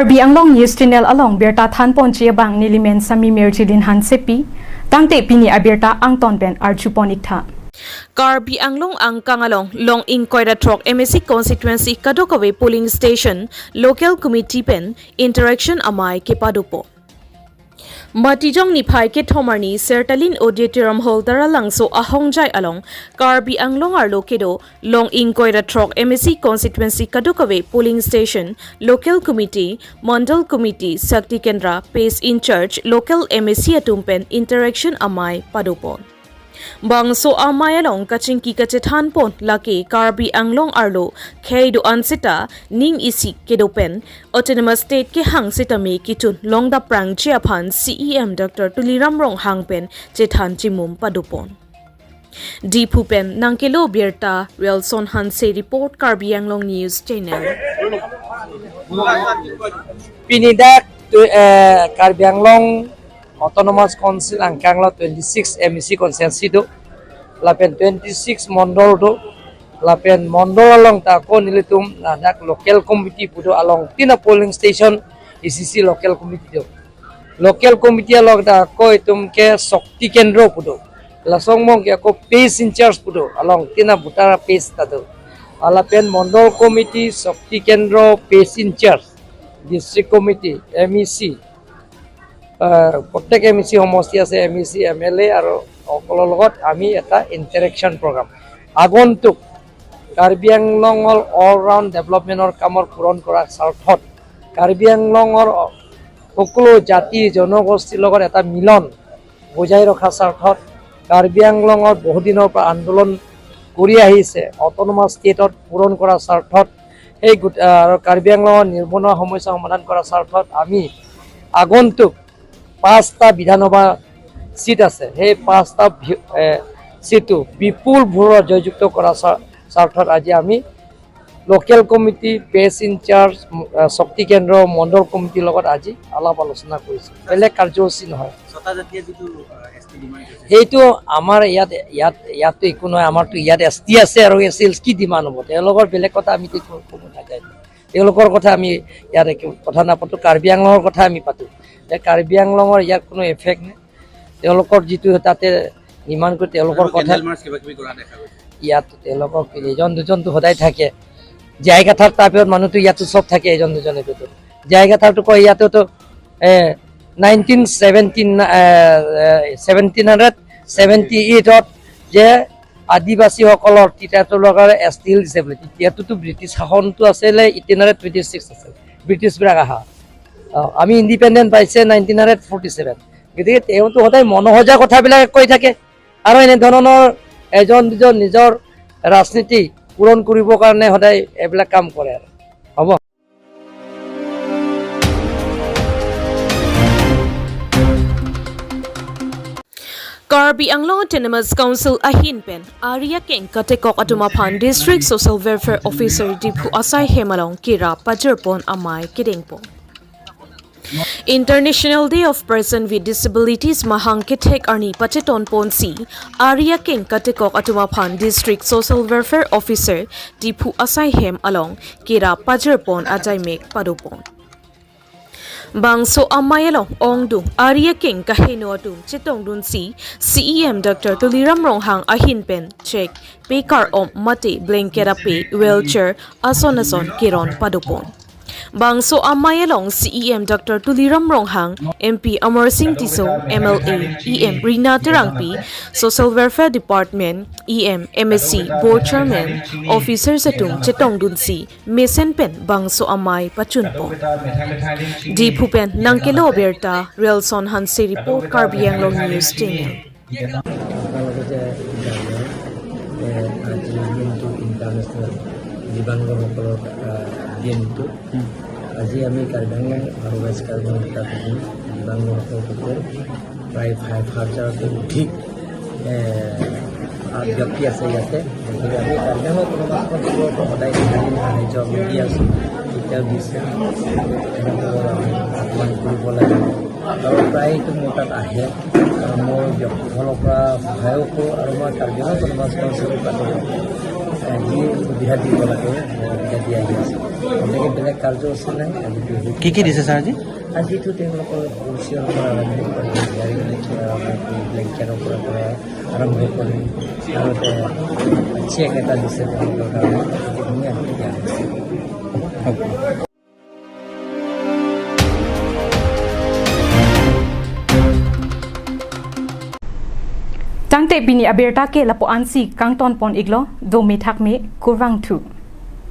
Karbi Anglong News Channel along Berta Than Ponchia Bang Nilimen Sami Merchilin Han Sepi, Tangte Pini Aberta Angton Ben Archuponikta. Karbi Anglong ang Kangalong Long Inquire Trok MSC Constituency Kadokawe Polling Station Local Committee Pen Interaction Amai Kepadupo. Matijong ni Pai ke Thomarni Sertalin Auditorium Hall Daralangso Ahongjai along Karbi Anglong Arlokedo Long Inquire Trok MSC Constituency Kadokawe Polling Station Local Committee Mandal Committee Sakti Kendra Pace in Church Local MSC Atum Pen Interaction Amai Padupo. Bangso amayalong kachingki kachethan pon laki Karbi Anglong Arlo Kheidu ansita ning isi kedopen autonomous state ke hang sitame kitun longda prang Aphan CEM Dr. Tuliram Rong hangpen chethan chimum padupon. Dipupen nangkelo bierta Relson Hanse report Karbi Anglong News Channel. Pinidak Karbi Anglong Autonomous Council ang Kangla 26 MEC Consensi do lapen 26 Mondol do lapen Mondol along ta ko nilitum nadak local committee pudo along tina polling station ICC local committee do local committee along ta ko itum ke Sakti Kendra pudo lasong mong ke ko pace in charge pudo along tina butara pace ta do alapen Mondol committee Sakti Kendra pace in charge district committee MEC প্ৰত্যেক MAC সমষ্টি আছে MAC MLA আৰু সকলৰ লগত আমি এটা ইন্টাৰেকশন programme আগন্তুক কাৰ্বি আংলঙৰ অল ৰাউণ্ড ডেভেলপমেণ্টৰ কামৰ পূৰণ কৰাৰ স্বাৰ্থত কাৰ্বি আংলঙৰ সকলো জাতি জনগোষ্ঠীৰ লগত এটা মিলন বজাই ৰখাৰ স্বাৰ্থত কাৰ্বি আংলঙৰ বহুদিনৰ পৰা আন্দোলন কৰি আহিছে অটোনমাস ষ্টেটত পূৰণ কৰাৰ স্বাৰ্থত এই কাৰ্বি আংলঙৰ নিৰ্বনুৱা সমস্যা সমাধান কৰাৰ স্বাৰ্থত আমি আগন্তুক 5টা বিধানসভা সিট আছে সেই 5টা সিটু বিপুল ভোটৰ জয়যুক্ত কৰা স্বাৰ্থত আজি আমি লোকেল কমিটি পেছ ইন চাৰ্জ শক্তি কেন্দ্ৰ মণ্ডল কমিটিৰ লগত আজি আলাপ আলোচনা কৰিছো বেলেগ কাৰ্যসূচী নহয় সেইটো আমাৰ ইয়াত একো নহয় আমাৰতো ইয়াত এছটি আছে আৰু এছএলছ কি ডিমাণ্ড হ'ব তেওঁলোকৰ বেলেগ কথা আমি ক'ব নাযায় তেওঁলোকৰ কথা আমি ইয়াত কথা নাপাতো কাৰ্বি আংলঙৰ কথা আমি পাতো কাৰ্বি আংলঙৰ ইয়াৰ কোনো এফেক্ট নাই তেওঁলোকৰ যিটো তাতে নিৰ্মাণ কৰি তেওঁলোকৰ কথা ইয়াত তেওঁলোকৰ এজন দুজনটো সদায় থাকে জায়গাথাৰ তাৰপিছত মানুহটো ইয়াতো চব থাকে এজন দুজনে ভিতৰত জায়গাথাৰটো কয় ইয়াতেতো 1778ত যে আদিবাসীসকলৰ তিতাতলৰ ষ্টিল দিছে বুলি তেতিয়াতো ব্ৰিটিছ শাসনটো আছিলে 1826 আছিল ব্ৰিটিছবিলাক আহা আমি ইণ্ডিপেণ্ডেণ্ট পাইছে 1947 গতিকে তেওঁতো সদায় মনোহজা কথাবিলাক কৈ থাকে আৰু এনে ধৰণৰ এজন দুজন নিজৰ ৰাজনীতি পূৰণ কৰিবৰ কাৰণে সদায় এইবিলাক কাম কৰে আৰু হ'ব Karbi Anglong Autonomous Council Ahin Pen Arya King Tekok Atum Aphan District Social Welfare Officer Dipu Asai Hemalong Kerap Pajerpon Amai Kidingpo. International Day of Person with Disabilities Mahang Ketek Arni Pacheton Ponsi Arya King Tekok Atum Aphan District Social Welfare Officer Dipu Asai Hem along Kerap Pajerpon Ajaimek Padupon. Bangso amayalong ongdu Arya King kaheno atum chitong dunsi CEM Dr. Tuliram Ronghang ahin pen check pekar om mate blankerape wheelchair ason kiron padupon. Bangso amayalong CEM Dr. Tuliram Ronghang MP Amar Singh Tiso MLA EM Rina Terangpi Social Welfare Department EM MSc Board Chairman Officer Satum Chetong Dunsi Mesen Pen Bangso amay pachunpo Dipu Pen Nangkelo Berta Relson Hanse report Karbi Anglong News Channel. আজি আমি কাৰ্বি আংলং আৰু west Karbi Anglong দিবাংগসকলৰ প্ৰায় 5,000তকৈ অধিক ব্যক্তি আছে ইয়াতে গতিকে আমি কাৰ্বি আংলং কৰ্মচাৰীসকলৰ সদায় সাহায্য দি আছোঁ এতিয়াও দিছে এনেকৈ আমি আহ্বান কৰিব লাগে আৰু প্ৰায়টো মোৰ তাত আহে আৰু মোৰ ব্যক্তিসকলৰ পৰা সহায়ো কৰোঁ আৰু মই কাৰ্বি আংলং কৰ্মচাৰী কাউন্সিলৰ যি সুবিধা দিব লাগে সুবিধা দিয়া আহি আছে গতিকে বেলেগ কাৰ্য আছে নাই কি কি দিছে ছাৰ আজি আজিতো তেওঁলোকৰ পৰিচয়ৰ পৰা আৰম্ভ কৰি ব্লেংকেটৰ পৰা আৰম্ভ কৰি আৰু চেক এটা দিছে তেওঁলোকৰ কাৰণে ধুনীয়াকৈ দিয়া হৈছে Tangte bini aberta ke lapo ansi kang ton pon iglo do me thak me kurwang thu